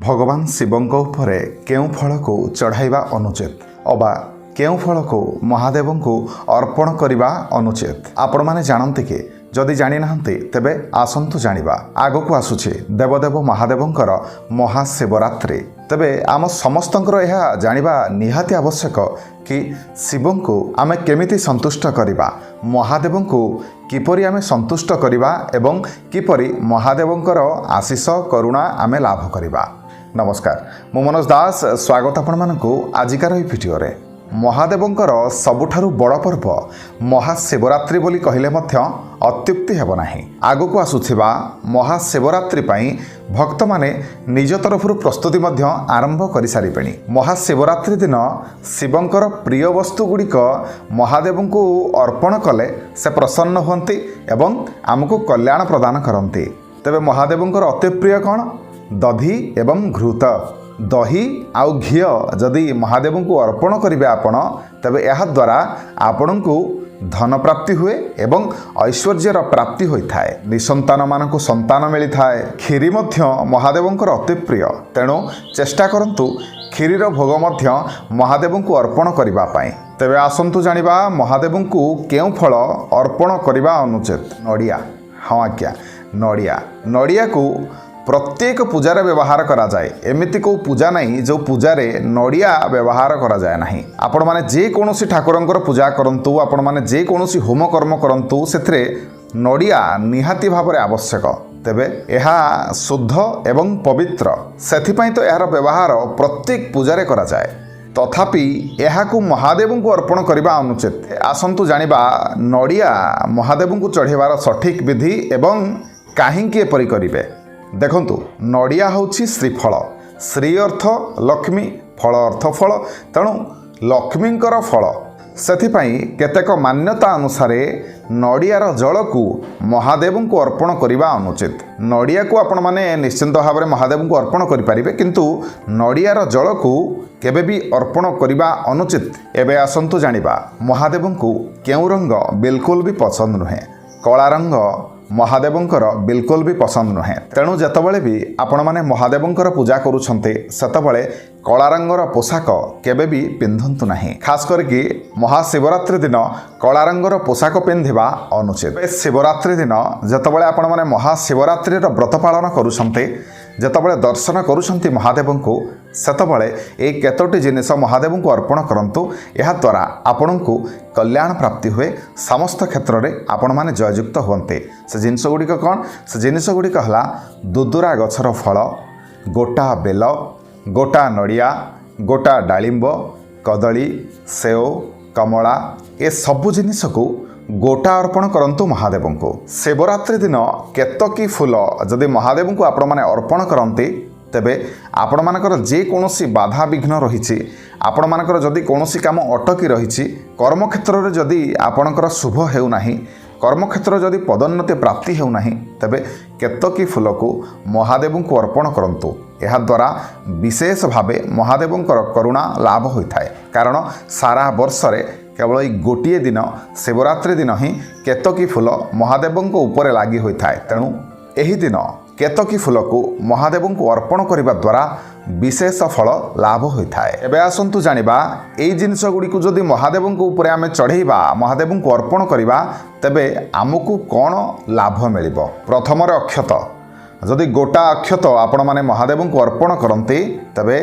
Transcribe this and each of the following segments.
भगवान शिवଙ୍କ ଉପରେ କେଉଁ ଫଳକୁ ଚଢ଼ାଇବା ଅନୁଚିତ ଅବା କେଉଁ ଫଳକୁ ମହାଦେବଙ୍କୁ ଅର୍ପଣ କରିବା ଅନୁଚିତ ଆପଣମାନେ ଜାଣନ୍ତି କି? ଯଦି ଜାଣିନାହାନ୍ତି ତେବେ ଆସନ୍ତୁ ଜାଣିବା। ଆଗକୁ ଆସୁଛି ଦେବଦେବ ମହାଦେବଙ୍କର ମହାଶିବରାତ୍ରି। ତେବେ ଆମ ସମସ୍ତଙ୍କର ଏହା ଜାଣିବା ନିହାତି ଆବଶ୍ୟକ କି ଶିବଙ୍କୁ ଆମେ କେମିତି ସନ୍ତୁଷ୍ଟ କରିବା, ମହାଦେବଙ୍କୁ କିପରି ଆମେ ସନ୍ତୁଷ୍ଟ କରିବା ଏବଂ କିପରି ମହାଦେବଙ୍କର ଆଶିଷ କରୁଣା ଆମେ ଲାଭ କରିବା। ନମସ୍କାର, ମୁଁ ମନୋଜ ଦାସ, ସ୍ୱାଗତ ଆପଣମାନଙ୍କୁ ଆଜିକାର ଏହି ଭିଡ଼ିଓରେ। ମହାଦେବଙ୍କର ସବୁଠାରୁ ବଡ଼ ପର୍ବ ମହାଶିବରାତ୍ରି ବୋଲି କହିଲେ ମଧ୍ୟ ଅତ୍ୟୁକ୍ତି ହେବ ନାହିଁ। ଆଗକୁ ଆସୁଥିବା ମହାଶିବରାତ୍ରି ପାଇଁ ଭକ୍ତମାନେ ନିଜ ତରଫରୁ ପ୍ରସ୍ତୁତି ମଧ୍ୟ ଆରମ୍ଭ କରିସାରିବେଣି। ମହାଶିବରାତ୍ରି ଦିନ ଶିବଙ୍କର ପ୍ରିୟ ବସ୍ତୁଗୁଡ଼ିକ ମହାଦେବଙ୍କୁ ଅର୍ପଣ କଲେ ସେ ପ୍ରସନ୍ନ ହୁଅନ୍ତି ଏବଂ ଆମକୁ କଲ୍ୟାଣ ପ୍ରଦାନ କରନ୍ତି। ତେବେ ମହାଦେବଙ୍କର ଅତି ପ୍ରିୟ କ'ଣ? ଦଧି ଏବଂ ଘୃତ। ଦହି ଆଉ ଘିଅ ଯଦି ମହାଦେବଙ୍କୁ ଅର୍ପଣ କରିବେ ଆପଣ, ତେବେ ଏହାଦ୍ୱାରା ଆପଣଙ୍କୁ ଧନ ପ୍ରାପ୍ତି ହୁଏ ଏବଂ ଐଶ୍ୱର୍ଯ୍ୟର ପ୍ରାପ୍ତି ହୋଇଥାଏ। ନିଃସନ୍ତାନମାନଙ୍କୁ ସନ୍ତାନ ମିଳିଥାଏ। କ୍ଷୀରି ମଧ୍ୟ ମହାଦେବଙ୍କର ଅତି ପ୍ରିୟ, ତେଣୁ ଚେଷ୍ଟା କରନ୍ତୁ କ୍ଷୀରିର ଭୋଗ ମଧ୍ୟ ମହାଦେବଙ୍କୁ ଅର୍ପଣ କରିବା ପାଇଁ। ତେବେ ଆସନ୍ତୁ ଜାଣିବା ମହାଦେବଙ୍କୁ କେଉଁ ଫଳ ଅର୍ପଣ କରିବା ଅନୁଚିତ। ନଡ଼ିଆ। ହଁ ଆଜ୍ଞା, ନଡ଼ିଆ। ନଡ଼ିଆକୁ ପ୍ରତ୍ୟେକ ପୂଜାରେ ବ୍ୟବହାର କରାଯାଏ। ଏମିତି କେଉଁ ପୂଜା ନାହିଁ ଯେଉଁ ପୂଜାରେ ନଡ଼ିଆ ବ୍ୟବହାର କରାଯାଏ ନାହିଁ। ଆପଣମାନେ ଯେକୌଣସି ଠାକୁରଙ୍କର ପୂଜା କରନ୍ତୁ, ଆପଣମାନେ ଯେକୌଣସି ହୋମ କର୍ମ କରନ୍ତୁ, ସେଥିରେ ନଡ଼ିଆ ନିହାତି ଭାବରେ ଆବଶ୍ୟକ। ତେବେ ଏହା ଶୁଦ୍ଧ ଏବଂ ପବିତ୍ର, ସେଥିପାଇଁ ତ ଏହାର ବ୍ୟବହାର ପ୍ରତ୍ୟେକ ପୂଜାରେ କରାଯାଏ। ତଥାପି ଏହାକୁ ମହାଦେବଙ୍କୁ ଅର୍ପଣ କରିବା ଅନୁଚିତ। ଆସନ୍ତୁ ଜାଣିବା ନଡ଼ିଆ ମହାଦେବଙ୍କୁ ଚଢ଼ାଇବାର ସଠିକ୍ ବିଧି ଏବଂ କାହିଁକି ଏପରି କରିବେ। ଦେଖନ୍ତୁ, ନଡ଼ିଆ ହେଉଛି ଶ୍ରୀଫଳ। ଶ୍ରୀ ଅର୍ଥ ଲକ୍ଷ୍ମୀ, ଫଳ ଅର୍ଥ ଫଳ, ତେଣୁ ଲକ୍ଷ୍ମୀଙ୍କର ଫଳ। ସେଥିପାଇଁ କେତେକ ମାନ୍ୟତା ଅନୁସାରେ ନଡ଼ିଆର ଜଳକୁ ମହାଦେବଙ୍କୁ ଅର୍ପଣ କରିବା ଅନୁଚିତ। ନଡ଼ିଆକୁ ଆପଣମାନେ ନିଶ୍ଚିନ୍ତ ଭାବରେ ମହାଦେବଙ୍କୁ ଅର୍ପଣ କରିପାରିବେ, କିନ୍ତୁ ନଡ଼ିଆର ଜଳକୁ କେବେ ବି ଅର୍ପଣ କରିବା ଅନୁଚିତ। ଏବେ ଆସନ୍ତୁ ଜାଣିବା ମହାଦେବଙ୍କୁ କେଉଁ ରଙ୍ଗ ବିଲକୁଲ ବି ପସନ୍ଦ ନୁହେଁ। କଳା ରଙ୍ଗ ମହାଦେବଙ୍କର ବିଲକୁଲ ବି ପସନ୍ଦ ନୁହେଁ। ତେଣୁ ଯେତେବେଳେ ବି ଆପଣମାନେ ମହାଦେବଙ୍କର ପୂଜା କରୁଛନ୍ତି, ସେତେବେଳେ କଳା ରଙ୍ଗର ପୋଷାକ କେବେ ବି ପିନ୍ଧନ୍ତୁ ନାହିଁ। ଖାସ୍ କରିକି ମହାଶିବରାତ୍ରି ଦିନ କଳା ରଙ୍ଗର ପୋଷାକ ପିନ୍ଧିବା ଅନୁଚିତ। ଶିବରାତ୍ରି ଦିନ ଯେତେବେଳେ ଆପଣମାନେ ମହାଶିବରାତ୍ରିର ବ୍ରତ ପାଳନ କରୁଛନ୍ତି, ଯେତେବେଳେ ଦର୍ଶନ କରୁଛନ୍ତି ମହାଦେବଙ୍କୁ, ସେତେବେଳେ ଏହି କେତୋଟି ଜିନିଷ ମହାଦେବଙ୍କୁ ଅର୍ପଣ କରନ୍ତୁ। ଏହାଦ୍ୱାରା ଆପଣଙ୍କୁ କଲ୍ୟାଣ ପ୍ରାପ୍ତି ହୁଏ। ସମସ୍ତ କ୍ଷେତ୍ରରେ ଆପଣମାନେ ଜୟଯୁକ୍ତ ହୁଅନ୍ତି। ସେ ଜିନିଷ ଗୁଡ଼ିକ କ'ଣ? ସେ ଜିନିଷ ଗୁଡ଼ିକ ହେଲା ଦୁଦୁରା ଗଛର ଫଳ, ଗୋଟା ବେଲ, ଗୋଟା ନଡ଼ିଆ, ଗୋଟା ଡାଳିମ୍ବ, କଦଳୀ, ସେଓ, କମଳା, ଏସବୁ ଜିନିଷକୁ ଗୋଟା ଅର୍ପଣ କରନ୍ତୁ ମହାଦେବଙ୍କୁ। ଶିବରାତ୍ରି ଦିନ କେତକୀ ଫୁଲ ଯଦି ମହାଦେବଙ୍କୁ ଆପଣମାନେ ଅର୍ପଣ କରନ୍ତି, ତେବେ ଆପଣମାନଙ୍କର ଯେକୌଣସି ବାଧାବିଘ୍ନ ରହିଛି, ଆପଣମାନଙ୍କର ଯଦି କୌଣସି କାମ ଅଟକି ରହିଛି, କର୍ମକ୍ଷେତ୍ରରେ ଯଦି ଆପଣଙ୍କର ଶୁଭ ହେଉନାହିଁ, କର୍ମକ୍ଷେତ୍ରରେ ଯଦି ପଦୋନ୍ନତି ପ୍ରାପ୍ତି ହେଉନାହିଁ, ତେବେ କେତକୀ ଫୁଲକୁ ମହାଦେବଙ୍କୁ ଅର୍ପଣ କରନ୍ତୁ। ଏହାଦ୍ୱାରା ବିଶେଷ ଭାବେ ମହାଦେବଙ୍କର କରୁଣା ଲାଭ ହୋଇଥାଏ। କାରଣ ସାରା ବର୍ଷରେ କେବଳ ଏଇ ଗୋଟିଏ ଦିନ ଶିବରାତ୍ରି ଦିନ ହିଁ କେତକୀ ଫୁଲ ମହାଦେବଙ୍କ ଉପରେ ଲାଗି ହୋଇଥାଏ। ତେଣୁ ଏହି ଦିନ କେତକୀ ଫୁଲକୁ ମହାଦେବଙ୍କୁ ଅର୍ପଣ କରିବା ଦ୍ୱାରା ବିଶେଷ ଫଳ ଲାଭ ହୋଇଥାଏ। ଏବେ ଆସନ୍ତୁ ଜାଣିବା ଏଇ ଜିନିଷ ଗୁଡ଼ିକୁ ଯଦି ମହାଦେବଙ୍କ ଉପରେ ଆମେ ଚଢ଼େଇବା, ମହାଦେବଙ୍କୁ ଅର୍ପଣ କରିବା, ତେବେ ଆମକୁ କ'ଣ ଲାଭ ମିଳିବ। ପ୍ରଥମରେ ଅକ୍ଷତ। ଯଦି ଗୋଟା ଅକ୍ଷତ ଆପଣମାନେ ମହାଦେବଙ୍କୁ ଅର୍ପଣ କରନ୍ତି, ତେବେ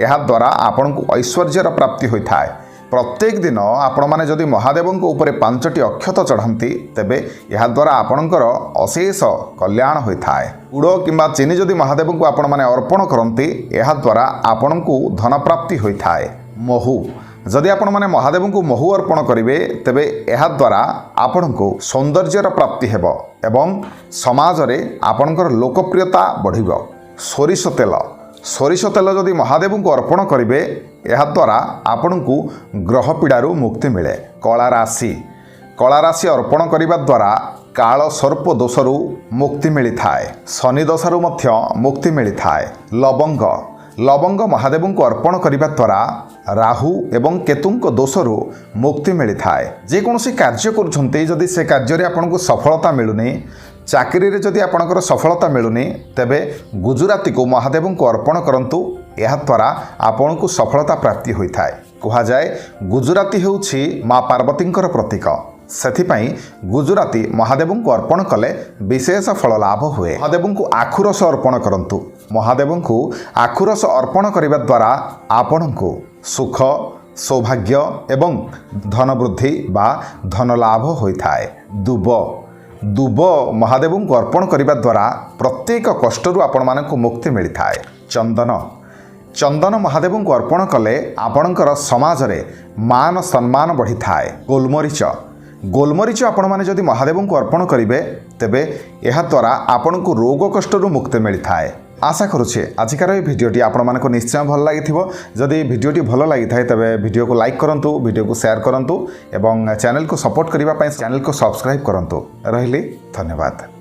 ଏହାଦ୍ୱାରା ଆପଣଙ୍କୁ ଐଶ୍ୱର୍ଯ୍ୟର ପ୍ରାପ୍ତି ହୋଇଥାଏ। ପ୍ରତ୍ୟେକ ଦିନ ଆପଣମାନେ ଯଦି ମହାଦେବଙ୍କ ଉପରେ 5ଟି ଅକ୍ଷତ ଚଢ଼ାନ୍ତି, ତେବେ ଏହାଦ୍ୱାରା ଆପଣଙ୍କର ଅଶେଷ କଲ୍ୟାଣ ହୋଇଥାଏ। ଗୁଡ଼ କିମ୍ବା ଚିନି ଯଦି ମହାଦେବଙ୍କୁ ଆପଣମାନେ ଅର୍ପଣ କରନ୍ତି, ଏହାଦ୍ୱାରା ଆପଣଙ୍କୁ ଧନପ୍ରାପ୍ତି ହୋଇଥାଏ। ମହୁ। ଯଦି ଆପଣମାନେ ମହାଦେବଙ୍କୁ ମହୁ ଅର୍ପଣ କରିବେ, ତେବେ ଏହାଦ୍ୱାରା ଆପଣଙ୍କୁ ସୌନ୍ଦର୍ଯ୍ୟର ପ୍ରାପ୍ତି ହେବ ଏବଂ ସମାଜରେ ଆପଣଙ୍କର ଲୋକପ୍ରିୟତା ବଢ଼ିବ। ସୋରିଷ ତେଲ। ସୋରିଷ ତେଲ ଯଦି ମହାଦେବଙ୍କୁ ଅର୍ପଣ କରିବେ, ଏହାଦ୍ୱାରା ଆପଣଙ୍କୁ ଗ୍ରହ ପୀଡ଼ାରୁ ମୁକ୍ତି ମିଳେ। କଳା ରାଶି। କଳା ରାଶି ଅର୍ପଣ କରିବା ଦ୍ୱାରା କାଳ ସର୍ପ ଦୋଷରୁ ମୁକ୍ତି ମିଳିଥାଏ। ଶନି ଦୋଷରୁ ମଧ୍ୟ ମୁକ୍ତି ମିଳିଥାଏ। ଲବଙ୍ଗ। ଲବଙ୍ଗ ମହାଦେବଙ୍କୁ ଅର୍ପଣ କରିବା ଦ୍ୱାରା ରାହୁ ଏବଂ କେତୁଙ୍କ ଦୋଷରୁ ମୁକ୍ତି ମିଳିଥାଏ। ଯେକୌଣସି କାର୍ଯ୍ୟ କରୁଛନ୍ତି, ଯଦି ସେ କାର୍ଯ୍ୟରେ ଆପଣଙ୍କୁ ସଫଳତା ମିଳୁନି, ଚାକିରିରେ ଯଦି ଆପଣଙ୍କର ସଫଳତା ମିଳୁନି ତେବେ ଗୁଜୁରାତିକୁ ମହାଦେବଙ୍କୁ ଅର୍ପଣ କରନ୍ତୁ। ଏହାଦ୍ୱାରା ଆପଣଙ୍କୁ ସଫଳତା ପ୍ରାପ୍ତି ହୋଇଥାଏ। କୁହାଯାଏ ଗୁଜୁରାତି ହେଉଛି ମା ପାର୍ବତୀଙ୍କର ପ୍ରତୀକ। ସେଥିପାଇଁ ଗୁଜୁରାତି ମହାଦେବଙ୍କୁ ଅର୍ପଣ କଲେ ବିଶେଷ ଫଳ ଲାଭ ହୁଏ। ମହାଦେବଙ୍କୁ ଆଖୁରସ ଅର୍ପଣ କରନ୍ତୁ। ମହାଦେବଙ୍କୁ ଆଖୁରସ ଅର୍ପଣ କରିବା ଦ୍ୱାରା ଆପଣଙ୍କୁ ସୁଖ, ସୌଭାଗ୍ୟ ଏବଂ ଧନବୃଦ୍ଧି ବା ଧନଲାଭ ହୋଇଥାଏ। ଦୁବ ମହାଦେବଙ୍କୁ ଅର୍ପଣ କରିବା ଦ୍ୱାରା ପ୍ରତ୍ୟେକ କଷ୍ଟରୁ ଆପଣମାନଙ୍କୁ ମୁକ୍ତି ମିଳିଥାଏ। ଚନ୍ଦନ ମହାଦେବଙ୍କୁ ଅର୍ପଣ କଲେ ଆପଣଙ୍କର ସମାଜରେ ମାନ ସମ୍ମାନ ବଢ଼ିଥାଏ। ଗୋଲମରିଚ ଆପଣମାନେ ଯଦି ମହାଦେବଙ୍କୁ ଅର୍ପଣ କରିବେ ତେବେ ଏହାଦ୍ୱାରା ଆପଣଙ୍କୁ ରୋଗ କଷ୍ଟରୁ ମୁକ୍ତି ମିଳିଥାଏ। ଆଶା କରୁଛି ଆଜିକାର ଏହି ଭିଡ଼ିଓଟି ଆପଣମାନଙ୍କୁ ନିଶ୍ଚୟ ଭଲ ଲାଗିଥିବ। ଯଦି ଭିଡ଼ିଓଟି ଭଲ ଲାଗିଥାଏ ତେବେ ଭିଡ଼ିଓକୁ ଲାଇକ୍ କରନ୍ତୁ, ଭିଡ଼ିଓକୁ ସେୟାର କରନ୍ତୁ ଏବଂ ଚ୍ୟାନେଲକୁ ସପୋର୍ଟ କରିବା ପାଇଁ ଚ୍ୟାନେଲକୁ ସବସ୍କ୍ରାଇବ୍ କରନ୍ତୁ। ରହିଲି, ଧନ୍ୟବାଦ।